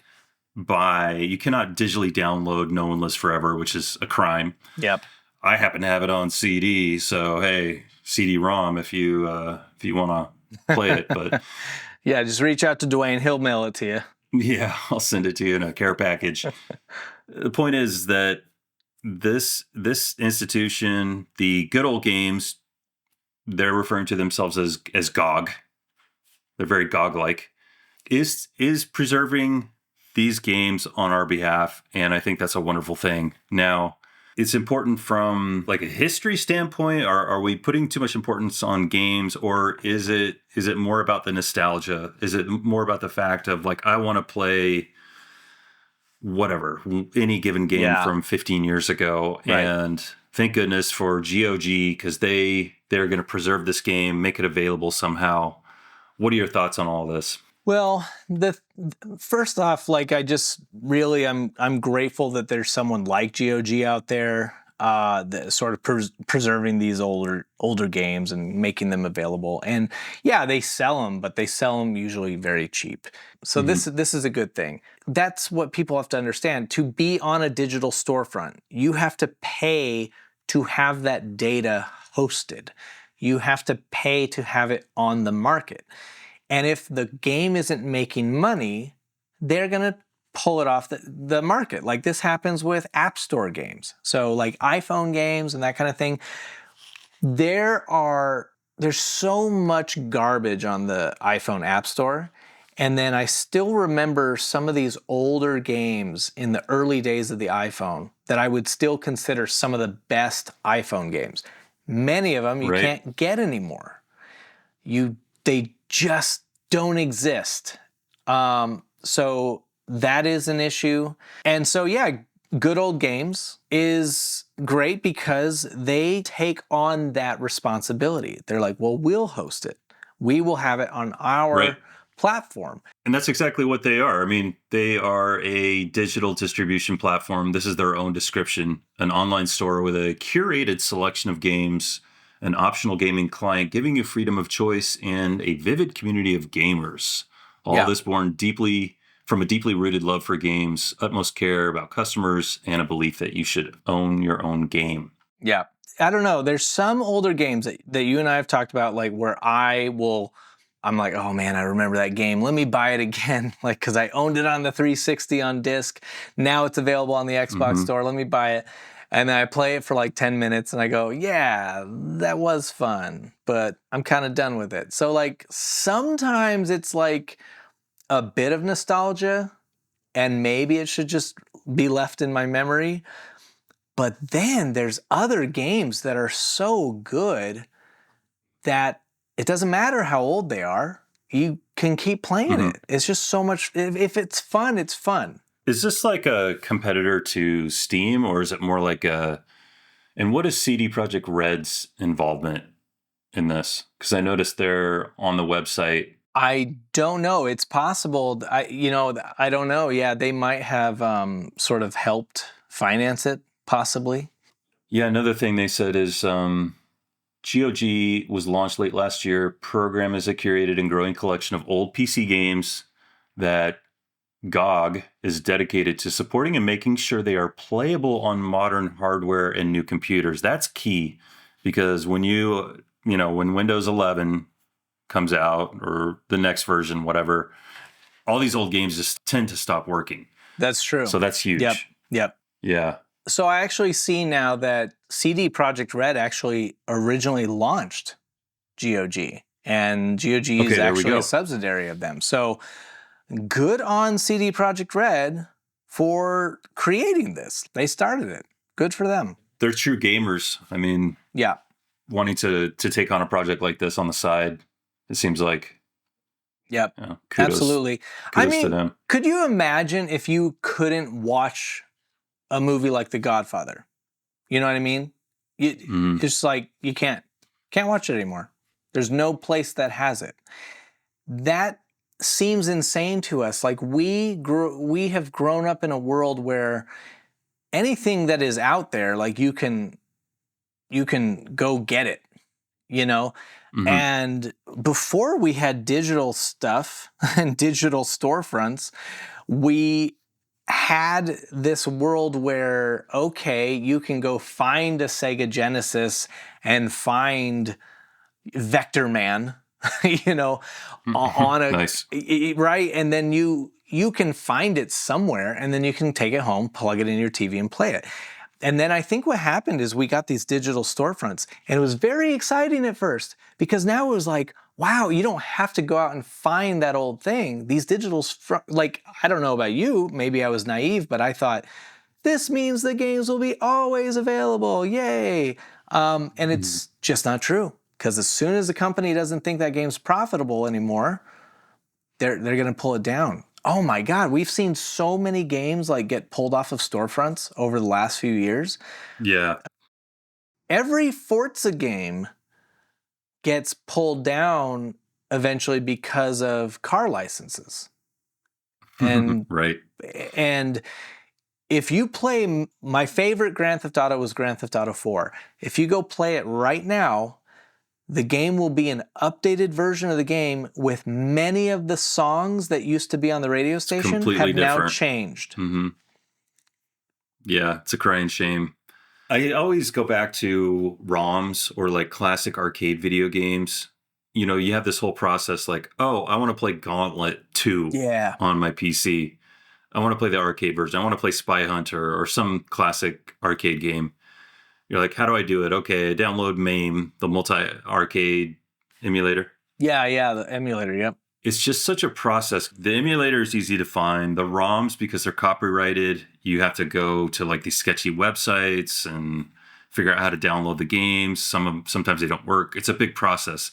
Speaker 1: digitally download No One Lives Forever, which is a crime.
Speaker 2: Yep.
Speaker 1: I happen to have it on CD, so hey, CD-ROM if you want to play it. But
Speaker 2: yeah, just reach out to Duane; he'll mail it to you.
Speaker 1: Yeah, I'll send it to you in a care package. The point is that this institution, the Good Old Games, they're referring to themselves as GOG. They're very GOG-like. Is preserving these games on our behalf, and I think that's a wonderful thing. Now, it's important from like a history standpoint? Are we putting too much importance on games, or is it more about the nostalgia? Is it more about the fact of like, I want to play whatever, any given game from 15 years ago, and thank goodness for GOG, because they're going to preserve this game, make it available somehow. What are your thoughts on all this?
Speaker 2: Well, first off, like I'm grateful that there's someone like GOG out there that sort of preserving these older games and making them available. And yeah, they sell them, but they sell them usually very cheap. So this is a good thing. That's what people have to understand. To be on a digital storefront, you have to pay to have that data hosted. You have to pay to have it on the market. And if the game isn't making money, they're going to pull it off the market. Like this happens with App Store games. So like iPhone games and that kind of thing. There's so much garbage on the iPhone App Store. And then I still remember some of these older games in the early days of the iPhone that I would still consider some of the best iPhone games. Many of them you can't get anymore. They just don't exist. So that is an issue. And so, yeah, good old games is great because they take on that responsibility. They're like, well, we'll host it. We will have it on our platform.
Speaker 1: And that's exactly what they are. I mean, they are a digital distribution platform. This is their own description, an online store with a curated selection of games, an optional gaming client, giving you freedom of choice and a vivid community of gamers. All this born from a deeply rooted love for games, utmost care about customers, and a belief that you should own your own game.
Speaker 2: Yeah. I don't know. There's some older games that you and I have talked about, like where I'm like, oh man, I remember that game. Let me buy it again. Like, because I owned it on the 360 on disc. Now it's available on the Xbox store. Let me buy it. And then I play it for like 10 minutes and I go, yeah, that was fun, but I'm kind of done with it. So like sometimes it's like a bit of nostalgia and maybe it should just be left in my memory. But then there's other games that are so good that it doesn't matter how old they are. You can keep playing it. It's just so much. If it's fun, it's fun.
Speaker 1: Is this like a competitor to Steam, or is it more like and what is CD Projekt Red's involvement in this? Because I noticed they're on the website.
Speaker 2: I don't know. It's possible. I don't know. Yeah, they might have sort of helped finance it, possibly.
Speaker 1: Yeah, another thing they said is GOG was launched late last year. Program is a curated and growing collection of old PC games that GOG is dedicated to supporting and making sure they are playable on modern hardware and new computers. That's key, because when when Windows 11 comes out or the next version, whatever, all these old games just tend to stop working.
Speaker 2: That's true.
Speaker 1: So that's huge.
Speaker 2: Yep.
Speaker 1: Yeah.
Speaker 2: So I actually see now that CD Projekt Red actually originally launched GOG, and GOG is actually a subsidiary of them. So good on CD Projekt Red for creating this. They started it. Good for them.
Speaker 1: They're true gamers. I mean, wanting to take on a project like this on the side, it seems like.
Speaker 2: Yep.
Speaker 1: Kudos,
Speaker 2: absolutely.
Speaker 1: Kudos to them.
Speaker 2: Could you imagine if you couldn't watch a movie like The Godfather? You know what I mean? It's just like you can't watch it anymore. There's no place that has it. That seems insane to us. Like we have grown up in a world where anything that is out there, like you can go get it, And before we had digital stuff and digital storefronts, we had this world where, okay, you can go find a Sega Genesis and find Vector Man, on a
Speaker 1: nice.
Speaker 2: Right, and then you can find it somewhere, and then you can take it home, plug it in your TV, and play it. And then I think what happened is we got these digital storefronts, and it was very exciting at first because now it was like, wow, you don't have to go out and find that old thing. These digital, like, I don't know about you, maybe I was naive, but I thought This means the games will be always available. Yay. And it's just not true. Because as soon as the company doesn't think that game's profitable anymore, they're going to pull it down. Oh my God, we've seen so many games like get pulled off of storefronts over the last few years.
Speaker 1: Yeah.
Speaker 2: Every Forza game gets pulled down eventually because of car licenses. And
Speaker 1: right.
Speaker 2: And if you play, my favorite Grand Theft Auto was Grand Theft Auto 4. If you go play it right now, the game will be an updated version of the game with many of the songs that used to be on the radio station have now changed.
Speaker 1: Mm-hmm. Yeah, it's a crying shame. I always go back to ROMs or like classic arcade video games. You know, you have this whole process like, oh, I want to play Gauntlet 2 on my PC. I want to play the arcade version. I want to play Spy Hunter or some classic arcade game. You're like, how do I do it? Okay, download MAME, the multi-arcade emulator.
Speaker 2: Yeah, the emulator, yep.
Speaker 1: It's just such a process. The emulator is easy to find. The ROMs, because they're copyrighted, you have to go to like these sketchy websites and figure out how to download the games. Sometimes they don't work. It's a big process.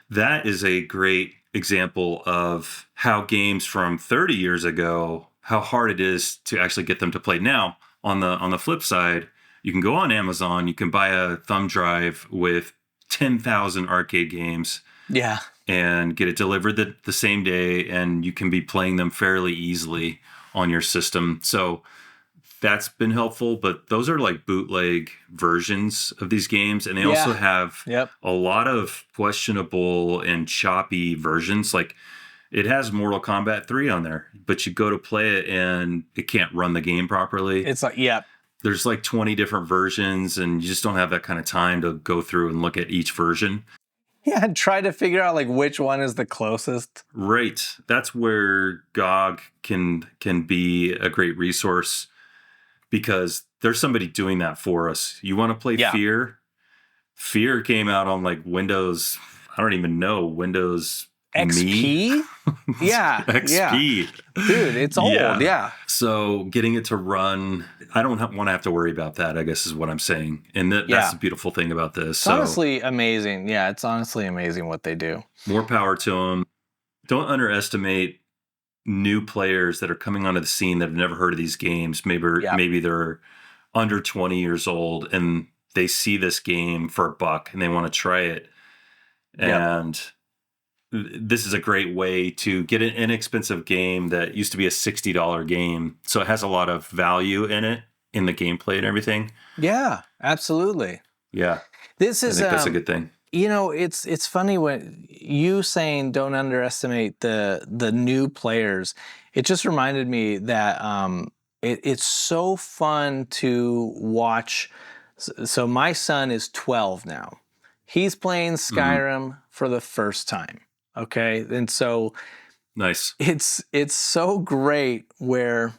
Speaker 1: That is a great example of how games from 30 years ago, how hard it is to actually get them to play now. On the flip side, you can go on Amazon, you can buy a thumb drive with 10,000 arcade games.
Speaker 2: Yeah.
Speaker 1: And get it delivered the same day, and you can be playing them fairly easily on your system. So that's been helpful, but those are like bootleg versions of these games, and they also have a lot of questionable and choppy versions. Like it has Mortal Kombat 3 on there, but you go to play it and it can't run the game properly.
Speaker 2: It's like,
Speaker 1: there's like 20 different versions, and you just don't have that kind of time to go through and look at each version.
Speaker 2: Yeah, try to figure out like which one is the closest.
Speaker 1: Right. That's where GOG can be a great resource, because there's somebody doing that for us. You want to play Fear? Fear came out on like Windows, I don't even know, Windows
Speaker 2: XP? Yeah.
Speaker 1: XP.
Speaker 2: Yeah. Dude, it's old. Yeah.
Speaker 1: So getting it to run, I don't want to have to worry about that, I guess is what I'm saying. And that's the beautiful thing about this.
Speaker 2: It's honestly amazing. Yeah, it's honestly amazing what they do.
Speaker 1: More power to them. Don't underestimate new players that are coming onto the scene that have never heard of these games. Maybe they're under 20 years old and they see this game for $1 and they want to try it. And this is a great way to get an inexpensive game that used to be a $60 game. So it has a lot of value in it, in the gameplay and everything.
Speaker 2: Yeah, absolutely.
Speaker 1: Yeah.
Speaker 2: I think
Speaker 1: that's a good thing.
Speaker 2: You know, it's funny when you saying don't underestimate the new players. It just reminded me that it's so fun to watch. So my son is 12 now. He's playing Skyrim for the first time. Okay, and so
Speaker 1: nice.
Speaker 2: It's so great where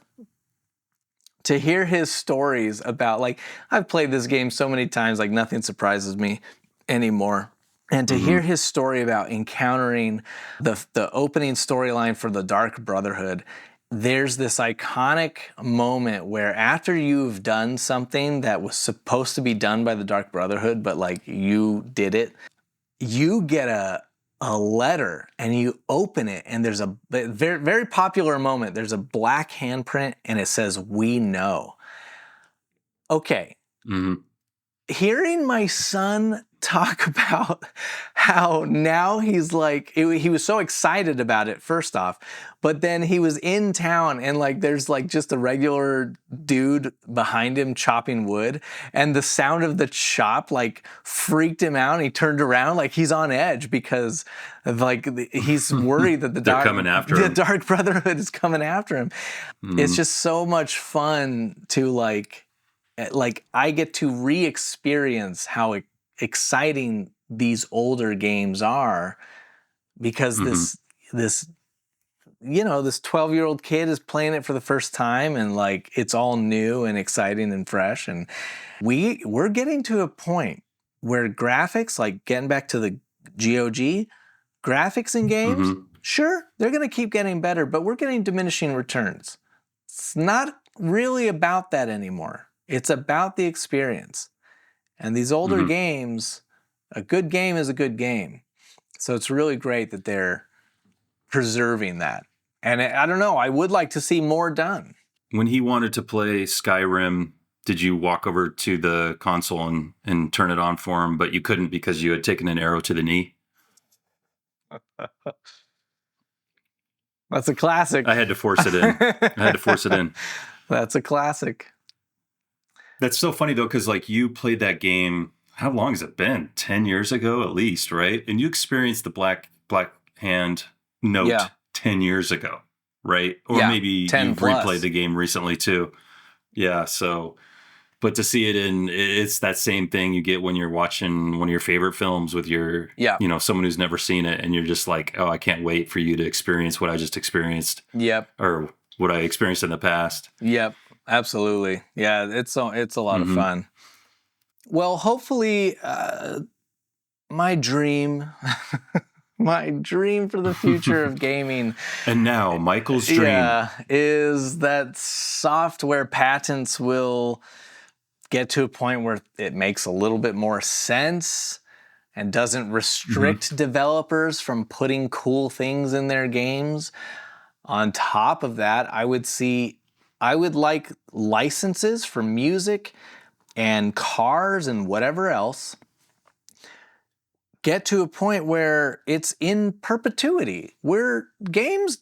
Speaker 2: to hear his stories about, like, I've played this game so many times, like nothing surprises me anymore. And to hear his story about encountering the opening storyline for the Dark Brotherhood, there's this iconic moment where after you've done something that was supposed to be done by the Dark Brotherhood, but like you did it, you get a letter and you open it and there's a very, very popular moment. There's a black handprint and it says, "We know." Okay. Hearing my son talk about how now he's like, he was so excited about it first off, but then he was in town and like there's like just a regular dude behind him chopping wood, and the sound of the chop like freaked him out, and he turned around like he's on edge because of, like, he's worried that the Dark Brotherhood is coming after him. It's just so much fun to like I get to re-experience how exciting these older games are, because this 12-year-old kid is playing it for the first time, and like it's all new and exciting and fresh. And we're getting to a point where graphics, like getting back to the GOG, graphics in games, sure, they're going to keep getting better, but we're getting diminishing returns. It's not really about that anymore. It's about the experience. And these older games, a good game is a good game. So it's really great that they're preserving that. And I don't know, I would like to see more done.
Speaker 1: When he wanted to play Skyrim, did you walk over to the console and turn it on for him, but you couldn't because you had taken an arrow to the knee?
Speaker 2: That's a classic.
Speaker 1: I had to force it in.
Speaker 2: That's a classic.
Speaker 1: That's so funny, though, because like you played that game, how long has it been? 10 years ago, at least, right? And you experienced the Black Hand note 10 years ago, right? Or maybe you've replayed the game recently, too. Yeah, so... But to see it it's that same thing you get when you're watching one of your favorite films with your, someone who's never seen it, and you're just like, oh, I can't wait for you to experience what I just experienced.
Speaker 2: Yep.
Speaker 1: Or what I experienced in the past.
Speaker 2: Yep, absolutely. Yeah, it's a lot of fun. Well, hopefully, my dream for the future of gaming.
Speaker 1: And now, Michael's dream.
Speaker 2: Is that software patents will get to a point where it makes a little bit more sense and doesn't restrict developers from putting cool things in their games. On top of that, I would like licenses for music and cars and whatever else get to a point where it's in perpetuity, where games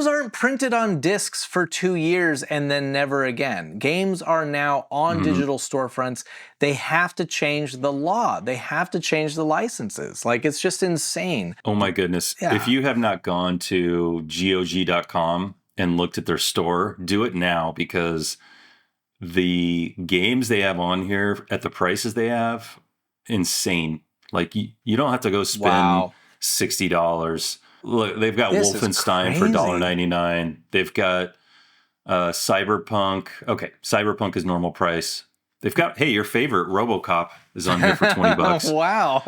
Speaker 2: aren't printed on discs for 2 years and then never again. Games are now on digital storefronts. They have to change the law. They have to change the licenses. Like, it's just insane.
Speaker 1: Oh my goodness. Yeah. If you have not gone to GOG.com and looked at their store, do it now, because the games they have on here at the prices they have, insane. Like, you don't have to go spend $60. Look, they've got Wolfenstein for $1.99. They've got Cyberpunk. Okay, Cyberpunk is normal price. They've got, hey, your favorite RoboCop is on here for $20.
Speaker 2: Wow.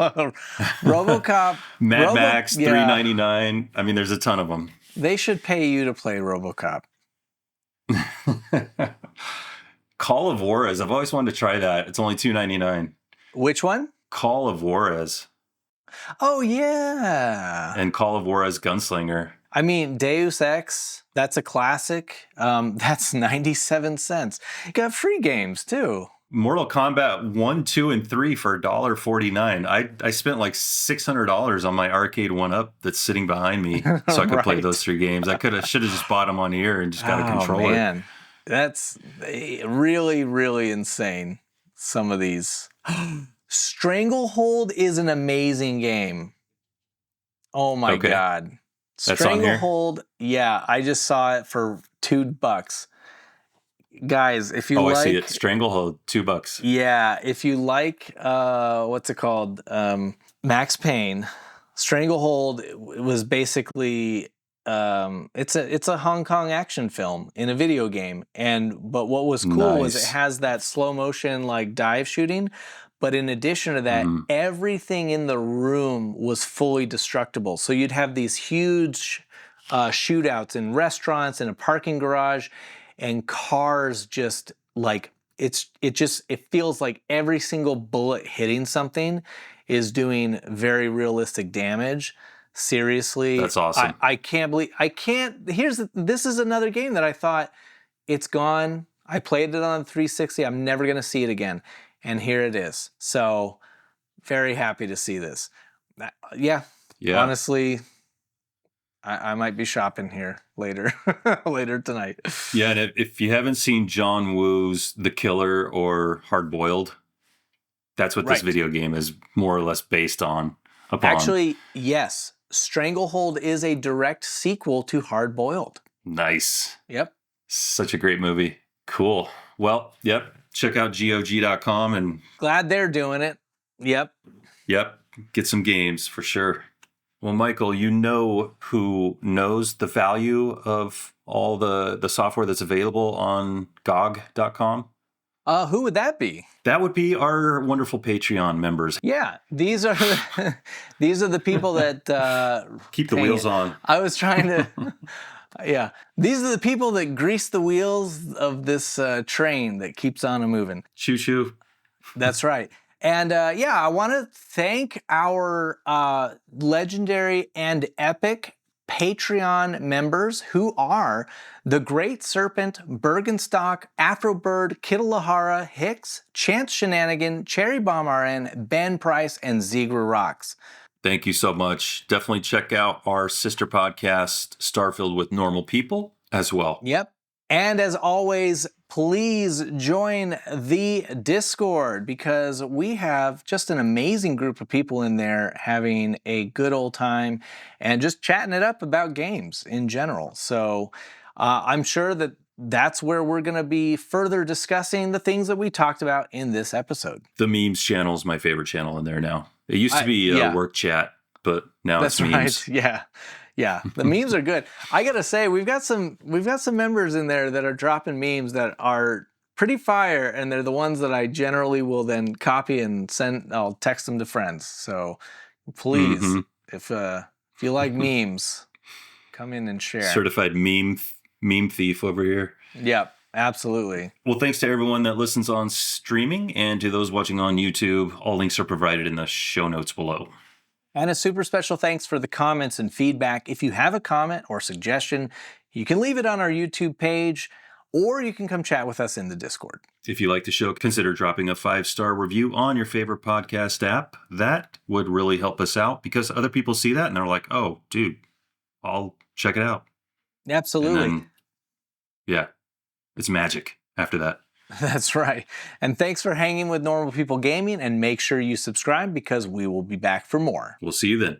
Speaker 2: RoboCop.
Speaker 1: Mad Max, $3.99. I mean, there's a ton of them.
Speaker 2: They should pay you to play RoboCop.
Speaker 1: Call of Juarez. I've always wanted to try that. It's only $2.99.
Speaker 2: Which one?
Speaker 1: Call of Juarez.
Speaker 2: Oh, yeah.
Speaker 1: And Call of Juarez Gunslinger.
Speaker 2: I mean, Deus Ex, that's a classic. That's 97 cents. You got free games, too.
Speaker 1: Mortal Kombat 1, 2, and 3 for $1.49. I spent like $600 on my arcade 1-up that's sitting behind me so I could play those 3 games. I should have just bought them on here and just got a controller.
Speaker 2: Man. That's really, really insane, some of these. Stranglehold is an amazing game. Oh my God. Stranglehold, I just saw it for $2. Guys, if you like...
Speaker 1: I see it. Stranglehold, $2.
Speaker 2: Yeah, if you like, what's it called? Max Payne. Stranglehold was basically... it's a Hong Kong action film in a video game. But what was cool was it has that slow motion like dive shooting. But in addition to that, everything in the room was fully destructible. So you'd have these huge shootouts in restaurants, in a parking garage, and cars just like, it feels like every single bullet hitting something is doing very realistic damage. Seriously.
Speaker 1: That's awesome.
Speaker 2: This is another game that I thought, it's gone. I played it on 360. I'm never going to see it again. And here it is. So, very happy to see this. Yeah. Honestly, I might be shopping here later tonight.
Speaker 1: Yeah, and if you haven't seen John Woo's The Killer or Hard Boiled, that's what this video game is more or less based on.
Speaker 2: Actually, yes. Stranglehold is a direct sequel to Hard Boiled.
Speaker 1: Nice.
Speaker 2: Yep.
Speaker 1: Such a great movie. Cool. Well, yep. Check out GOG.com and...
Speaker 2: Glad they're doing it. Yep.
Speaker 1: Get some games for sure. Well, Michael, you know who knows the value of all the software that's available on GOG.com?
Speaker 2: Who would that be?
Speaker 1: That would be our wonderful Patreon members.
Speaker 2: Yeah, these are the people that
Speaker 1: keep the wheels on.
Speaker 2: I was trying Yeah. These are the people that grease the wheels of this train that keeps on moving.
Speaker 1: Choo choo.
Speaker 2: That's right. And I want to thank our legendary and epic Patreon members who are The Great Serpent, Bergenstock, Afrobird, Kittlehara, Hicks, Chance Shenanigan, Cherry Bomb RN, Ben Price, and Zegra Rocks.
Speaker 1: Thank you so much. Definitely check out our sister podcast, Starfield with Normal People, as well.
Speaker 2: Yep. And as always, please join the Discord because we have just an amazing group of people in there having a good old time and just chatting it up about games in general. So I'm sure that that's where we're going to be further discussing the things that we talked about in this episode.
Speaker 1: The memes channel is my favorite channel in there now. It used to be a work chat, but now it's memes.
Speaker 2: That's right. Yeah, the memes are good. I gotta say, we've got some members in there that are dropping memes that are pretty fire, and they're the ones that I generally will then copy and send. I'll text them to friends. So please, if you like memes, come in and share.
Speaker 1: Certified meme thief over here.
Speaker 2: Yep, absolutely.
Speaker 1: Well, thanks to everyone that listens on streaming and to those watching on YouTube. All links are provided in the show notes below.
Speaker 2: And a super special thanks for the comments and feedback. If you have a comment or suggestion, you can leave it on our YouTube page, or you can come chat with us in the Discord.
Speaker 1: If you like the show, consider dropping a 5-star review on your favorite podcast app. That would really help us out because other people see that and they're like, oh, dude, I'll check it out.
Speaker 2: Absolutely.
Speaker 1: And then, it's magic after that.
Speaker 2: That's right. And thanks for hanging with Normal People Gaming, and make sure you subscribe because we will be back for more.
Speaker 1: We'll see you then.